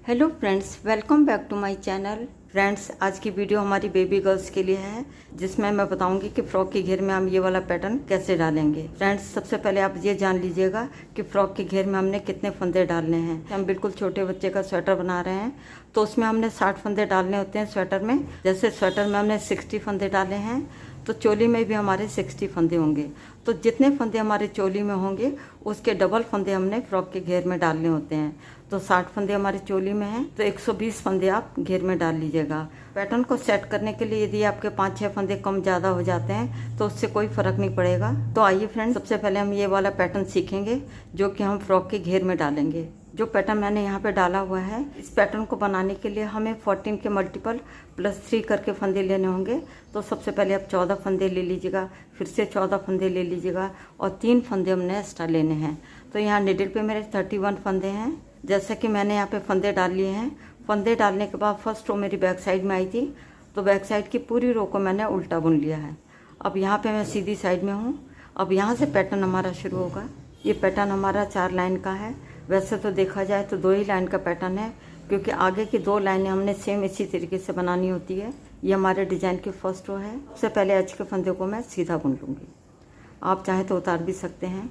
Hello friends, welcome back to my channel. Friends, आज की video हमारी बेबी गर्ल्स के लिए है, जिसमें मैं बताऊंगी कि फ्रॉक के घेर में हम ये वाला पैटर्न कैसे डालेंगे। फ्रेंड्स, सबसे पहले आप ये जान लीजिएगा कि फ्रॉक के घेर में हमने कितने फंदे डालने हैं। हम बिल्कुल छोटे बच्चे का स्वेटर बना रहे हैं तो उसमें हमने 60 फंदे डालने होते हैं स्वेटर में। जैसे स्वेटर में हमने 60 फंदे डाले हैं तो चोली में भी हमारे 60 फंदे होंगे। तो जितने फंदे हमारे चोली में होंगे उसके डबल फंदे हमने फ्रॉक के घेर में डालने होते हैं। तो 60 फंदे हमारे चोली में हैं तो 120 फंदे आप घेर में डाल लीजिएगा। पैटर्न को सेट करने के लिए यदि आपके 5-6 फंदे कम ज़्यादा हो जाते हैं तो उससे कोई फ़र्क नहीं पड़ेगा। तो आइए फ्रेंड्स, सबसे पहले हम ये वाला पैटर्न सीखेंगे जो कि हम फ्रॉक के घेर में डालेंगे। जो पैटर्न मैंने यहाँ पे डाला हुआ है, इस पैटर्न को बनाने के लिए हमें 14 के मल्टीपल +3 करके फंदे लेने होंगे। तो सबसे पहले आप 14 फंदे ले लीजिएगा, फिर से 14 फंदे ले लीजिएगा और 3 फंदे हमने एक्स्ट्रा लेने हैं। तो यहाँ निडल पे मेरे 31 फंदे हैं। जैसा कि मैंने यहाँ पे फंदे डाल लिए हैं। फंदे डालने के बाद फर्स्ट रो मेरी बैक साइड में आई थी तो बैक साइड की पूरी रो को मैंने उल्टा बुन लिया है। अब यहाँ पे मैं सीधी साइड में हूँ। अब यहाँ से पैटर्न हमारा शुरू होगा। ये पैटर्न हमारा 4 लाइन का है। वैसे तो देखा जाए तो 2 ही लाइन का पैटर्न है, क्योंकि आगे की 2 लाइनें हमने सेम इसी तरीके से बनानी होती है। ये हमारे डिज़ाइन की फर्स्ट रो है। सबसे पहले एच के फंदे को मैं सीधा बुन लूँगी, आप चाहे तो उतार भी सकते हैं।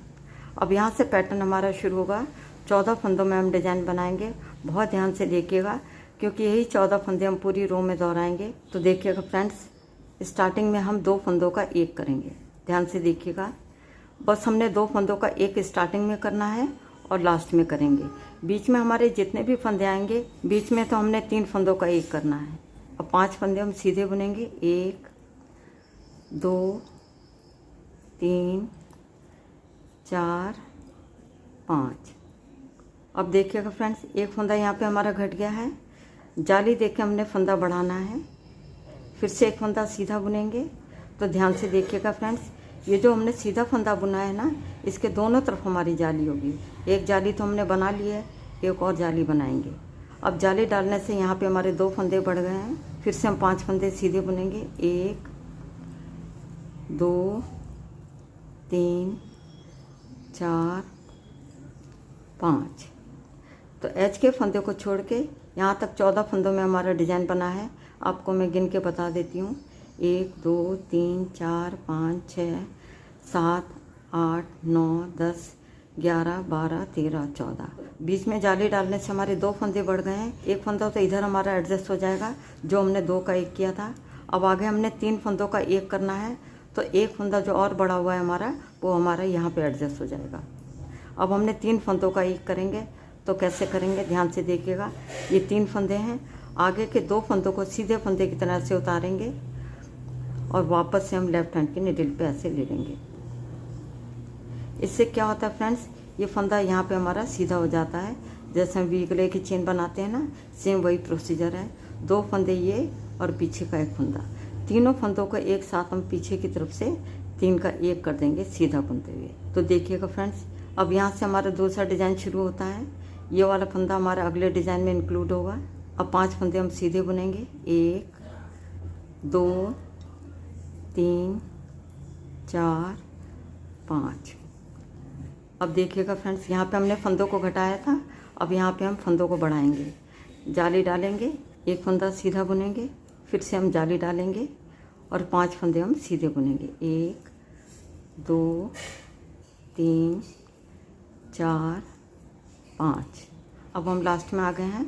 अब यहाँ से पैटर्न हमारा शुरू होगा। 14 फंदों में हम डिज़ाइन बनाएंगे। बहुत ध्यान से देखिएगा क्योंकि यही 14 फंदे हम पूरी रो में दोहराएंगे। तो देखिएगा फ्रेंड्स, स्टार्टिंग में हम 2 फंदों का एक करेंगे। ध्यान से देखिएगा, बस हमने 2 फंदों का एक स्टार्टिंग में करना है और लास्ट में करेंगे। बीच में हमारे जितने भी फंदे आएंगे, बीच में तो हमने 3 फंदों का एक करना है। अब 5 फंदे हम सीधे बुनेंगे। 1 2 3 4 5। अब देखिएगा फ्रेंड्स, एक फंदा यहाँ पे हमारा घट गया है। जाली देख के हमने फंदा बढ़ाना है। फिर से एक फंदा सीधा बुनेंगे। तो ध्यान से देखिएगा फ्रेंड्स, ये जो हमने सीधा फंदा बुना है ना, इसके दोनों तरफ हमारी जाली होगी। एक जाली तो हमने बना ली है, एक और जाली बनाएंगे। अब जाली डालने से यहाँ पे हमारे 2 फंदे बढ़ गए हैं। फिर से हम 5 फंदे सीधे बुनेंगे। 1 2 3 4 5। तो एच के फंदे को छोड़ के यहाँ तक 14 फंदों में हमारा डिज़ाइन बना है। आपको मैं गिन के बता देती हूँ। 1 2 3 4 5 6 7 8 9 10 11 12 13 14। बीच में जाली डालने से हमारे 2 फंदे बढ़ गए हैं। एक फंदा तो इधर हमारा एडजस्ट हो जाएगा, जो हमने 2 का 1 किया था। अब आगे हमने 3 फंदों का 1 करना है, तो एक फंदा जो और बड़ा हुआ है हमारा, वो हमारा यहाँ पे एडजस्ट हो जाएगा। अब हमने 3 फंदों का 1 करेंगे। तो कैसे करेंगे, ध्यान से देखिएगा। ये 3 फंदे हैं। आगे के 2 फंदों को सीधे फंदे की तरह से उतारेंगे और वापस से हम लेफ्ट हैंड की निडल पे ऐसे ले लेंगे। इससे क्या होता है फ्रेंड्स, ये फंदा यहाँ पे हमारा सीधा हो जाता है। जैसे हम वी गले की चेन बनाते हैं ना, सेम वही प्रोसीजर है। 2 फंदे ये और पीछे का एक फंदा। तीनों फंदों को एक साथ हम पीछे की तरफ से 3 का 1 कर देंगे सीधा बुनते हुए। तो देखिएगा फ्रेंड्स, अब यहाँ से हमारा दूसरा डिज़ाइन शुरू होता है। ये वाला फंदा हमारा अगले डिज़ाइन में इंक्लूड होगा। अब 5 फंदे हम सीधे बुनेंगे। 1 2 3 4 5। अब देखिएगा फ्रेंड्स, यहाँ पे हमने फंदों को घटाया था। अब यहाँ पे हम फंदों को बढ़ाएंगे। जाली डालेंगे, एक फंदा सीधा बुनेंगे, फिर से हम जाली डालेंगे और 5 फंदे हम सीधे बुनेंगे। 1 2 3 4 5। अब हम लास्ट में आ गए हैं।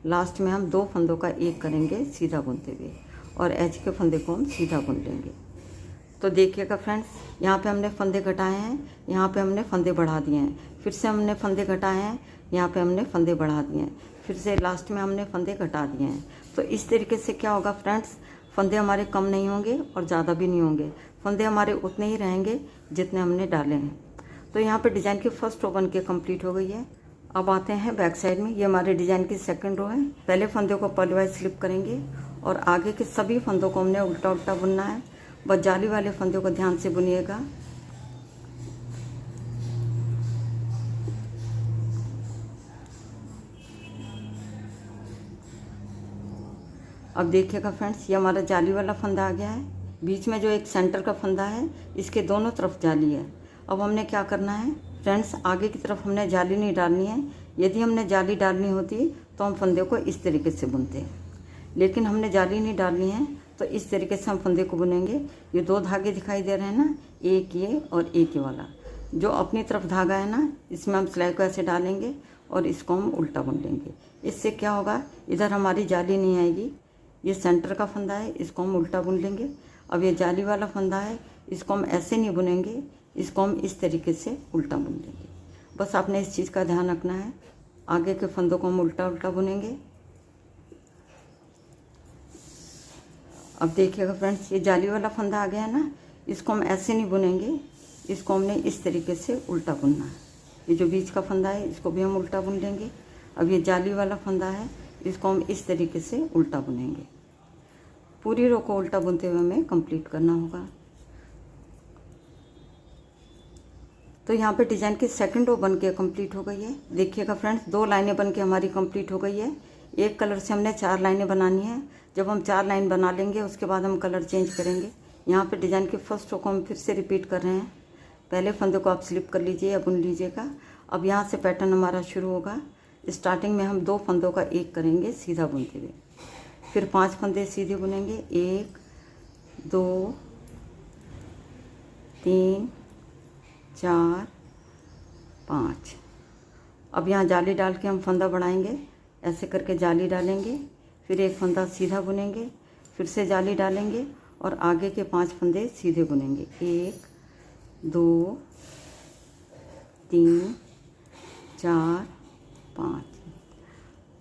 लास्ट में हम 2 फंदों का 1 करेंगे सीधा बुनते हुए और एच के फंदे को हम सीधा बुन लेंगे। तो देखिएगा फ्रेंड्स, यहाँ पे हमने फंदे घटाए हैं, यहाँ पे हमने फंदे बढ़ा दिए हैं। फिर से हमने फंदे घटाए हैं, यहाँ पे हमने फंदे बढ़ा दिए हैं। फिर से लास्ट में हमने फंदे घटा दिए हैं। तो इस तरीके से क्या होगा फ्रेंड्स, फंदे हमारे कम नहीं होंगे और ज़्यादा भी नहीं होंगे। फंदे हमारे उतने ही रहेंगे जितने हमने डाले हैं। तो यहाँ पे डिज़ाइन की फर्स्ट रो बन के कम्प्लीट हो गई है। अब आते हैं बैक साइड में। ये हमारे डिज़ाइन की सेकंड रो है। पहले फंदे को पर्लवाइज स्लिप करेंगे और आगे के सभी फंदों को हमने उल्टा उल्टा बुनना है। बस जाली वाले फंदों को ध्यान से बुनिएगा। अब देखिएगा फ्रेंड्स, ये हमारा जाली वाला फंदा आ गया है। बीच में जो एक सेंटर का फंदा है, इसके दोनों तरफ जाली है। अब हमने क्या करना है फ्रेंड्स, आगे की तरफ हमने जाली नहीं डालनी है। यदि हमने जाली डालनी होती तो हम फंदे को इस तरीके से बुनते हैं। लेकिन हमने जाली नहीं डालनी है, तो इस तरीके से हम फंदे को बुनेंगे। ये 2 धागे दिखाई दे रहे हैं ना, एक ये और एक ये वाला, जो अपनी तरफ धागा है ना, इसमें हम सिलाई को ऐसे डालेंगे और इसको हम उल्टा बुन लेंगे। इससे क्या होगा, इधर हमारी जाली नहीं आएगी। ये सेंटर का फंदा है, इसको हम उल्टा बुन लेंगे। अब ये जाली वाला फंदा है, इसको हम ऐसे नहीं बुनेंगे, इसको हम इस तरीके से उल्टा बुन लेंगे। बस आपने इस चीज़ का ध्यान रखना है। आगे के फंदों को हम उल्टा उल्टा बुनेंगे। अब देखिएगा फ्रेंड्स, ये जाली वाला फंदा आ गया है ना, इसको हम ऐसे नहीं बुनेंगे, इसको हमने इस तरीके से उल्टा बुनना है। ये जो बीच का फंदा है, इसको भी हम उल्टा बुन लेंगे। अब ये जाली वाला फंदा है, इसको हम इस तरीके से उल्टा बुनेंगे। पूरी रो को उल्टा बुनते हुए हमें कंप्लीट करना होगा। तो यहाँ पे डिजाइन की सेकंड रो बन के कंप्लीट हो गई है। देखिएगा फ्रेंड्स, 2 लाइनें बन के हमारी कंप्लीट हो गई है। एक कलर से हमने 4 लाइनें बनानी है। जब हम 4 लाइन बना लेंगे, उसके बाद हम कलर चेंज करेंगे। यहाँ पे डिजाइन की फर्स्ट रो को हम फिर से रिपीट कर रहे हैं। पहले फंदे को आप स्लिप कर लीजिए या बुन लीजिएगा। अब यहाँ से पैटर्न हमारा शुरू होगा। स्टार्टिंग में हम 2 फंदों का एक करेंगे सीधा बुनते हुए, फिर 5 फंदे सीधे बुनेंगे। 1 2 3 4 5। अब यहाँ जाली डाल के हम फंदा बढ़ाएंगे। ऐसे करके जाली डालेंगे, फिर एक फंदा सीधा बुनेंगे, फिर से जाली डालेंगे और आगे के 5 फंदे सीधे बुनेंगे। 1 2 3 4 5।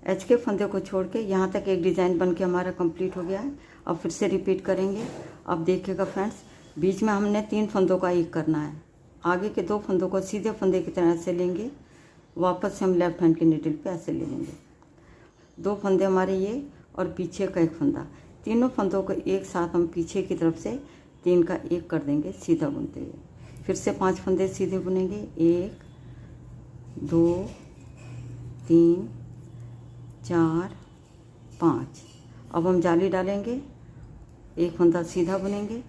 एच के फंदे को छोड़ के यहाँ तक एक डिज़ाइन बन के हमारा कंप्लीट हो गया है। अब फिर से रिपीट करेंगे। अब देखिएगा फ्रेंड्स, बीच में हमने 3 फंदों का एक करना है। आगे के 2 फंदों को सीधे फंदे की तरह ऐसे लेंगे, वापस से हम लेफ्ट हैंड के नीडल पे ऐसे ले लेंगे। 2 फंदे हमारे ये और पीछे का एक फंदा, तीनों फंदों को एक साथ हम पीछे की तरफ से 3 का एक कर देंगे सीधा बुनते हुए। फिर से 5 फंदे सीधे बुनेंगे। 1 2 3 4 5। अब हम जाली डालेंगे, एक फंदा सीधा बुनेंगे,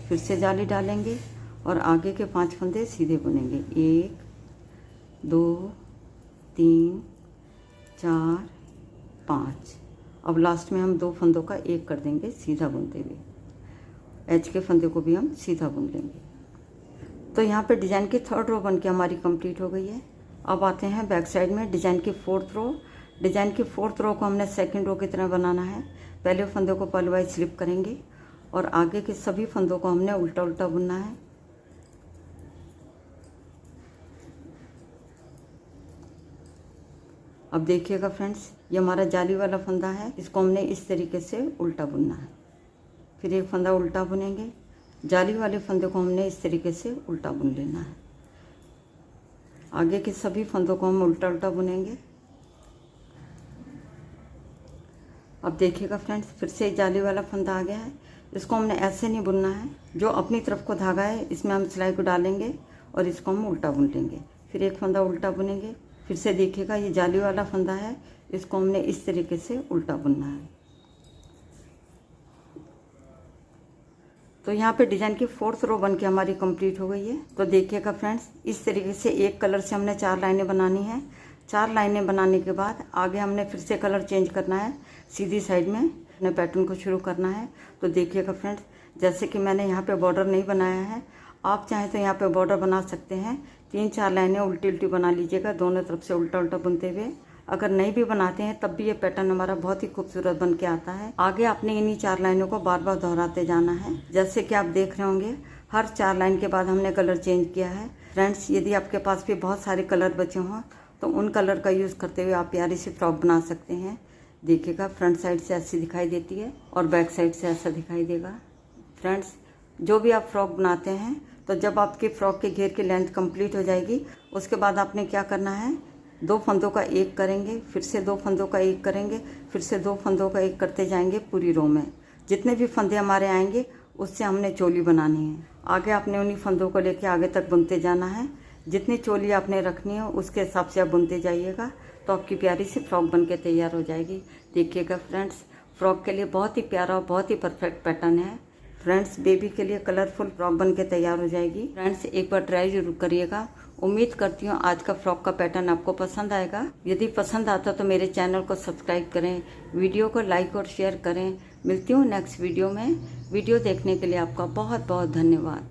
फिर से जाली डालेंगे और आगे के 5 फंदे सीधे बुनेंगे। 1 2 3 4 5। अब लास्ट में हम 2 फंदों का एक कर देंगे सीधा बुनते हुए। एच के फंदे को भी हम सीधा बुन लेंगे। तो यहाँ पे डिज़ाइन की 3rd रो बन के हमारी कंप्लीट हो गई है। अब आते हैं बैक साइड में डिज़ाइन की 4th रो। डिज़ाइन की 4th रो को हमने 2nd रो की तरह बनाना है। पहले फंदे को पहले वाइज स्लिप करेंगे और आगे के सभी फंदों को हमने उल्टा उल्टा बुनना है। अब देखिएगा फ्रेंड्स, ये हमारा जाली वाला फंदा है, इसको हमने इस तरीके से उल्टा बुनना है। फिर एक फंदा उल्टा बुनेंगे, जाली वाले फंदे को हमने इस तरीके से उल्टा बुन लेना है। आगे के सभी फंदों को हम उल्टा उल्टा बुनेंगे। अब देखिएगा फ्रेंड्स, फिर से जाली वाला फंदा आ गया है। इसको हमने ऐसे नहीं बुनना है, जो अपनी तरफ को धागा है इसमें हम सिलाई को डालेंगे और इसको हम उल्टा बुन लेंगे। फिर एक फंदा उल्टा बुनेंगे। फिर से देखिएगा, ये जाली वाला फंदा है, इसको हमने इस तरीके से उल्टा बुनना है। तो यहाँ पे डिज़ाइन की 4th रो बन के हमारी कंप्लीट हो गई है। तो देखिएगा फ्रेंड्स, इस तरीके से एक कलर से हमने 4 लाइनें बनानी है। 4 लाइनें बनाने के बाद आगे हमने फिर से कलर चेंज करना है। सीधी साइड में अपने पैटर्न को शुरू करना है। तो देखिएगा फ्रेंड्स, जैसे कि मैंने यहाँ पे बॉर्डर नहीं बनाया है, आप चाहें तो यहाँ पे बॉर्डर बना सकते हैं। 3-4 लाइनें उल्टी उल्टी बना लीजिएगा, दोनों तरफ से उल्टा उल्टा बुनते हुए। अगर नहीं भी बनाते हैं तब भी ये पैटर्न हमारा बहुत ही खूबसूरत बन के आता है। आगे आपने इन्हीं 4 लाइनों को बार बार दोहराते जाना है। जैसे कि आप देख रहे होंगे, हर 4 लाइन के बाद हमने कलर चेंज किया है। फ्रेंड्स, यदि आपके पास भी बहुत सारे कलर बचे हों तो उन कलर का यूज़ करते हुए आप प्यारी सी फ्रॉक बना सकते हैं। देखिएगा, फ्रंट साइड से ऐसी दिखाई देती है और बैक साइड से ऐसा दिखाई देगा। फ्रेंड्स, जो भी आप फ्रॉक बनाते हैं, तो जब आपकी फ्रॉक के घेर की लेंथ कंप्लीट हो जाएगी, उसके बाद आपने क्या करना है, 2 फंदों का एक करेंगे, फिर से 2 फंदों का एक करेंगे, फिर से 2 फंदों का एक करते जाएंगे पूरी रो में। जितने भी फंदे हमारे आएंगे उससे हमने चोली बनानी है। आगे आपने उन्हीं फंदों को लेके आगे तक बुनते जाना है। जितनी चोली आपने रखनी है उसके हिसाब से आप बुनते जाइएगा, तो आपकी प्यारी सी फ्रॉक बन के तैयार हो जाएगी। देखिएगा फ्रेंड्स, फ्रॉक के लिए बहुत ही प्यारा और बहुत ही परफेक्ट पैटर्न है। फ्रेंड्स, बेबी के लिए कलरफुल फ्रॉक बन के तैयार हो जाएगी। फ्रेंड्स, एक बार ट्राई जरूर करिएगा, उम्मीद करती हूँ आज का फ्रॉक का पैटर्न आपको पसंद आएगा। यदि पसंद आता तो मेरे चैनल को सब्सक्राइब करें, वीडियो को लाइक और शेयर करें। मिलती हूँ नेक्स्ट वीडियो में। वीडियो देखने के लिए आपका बहुत बहुत धन्यवाद।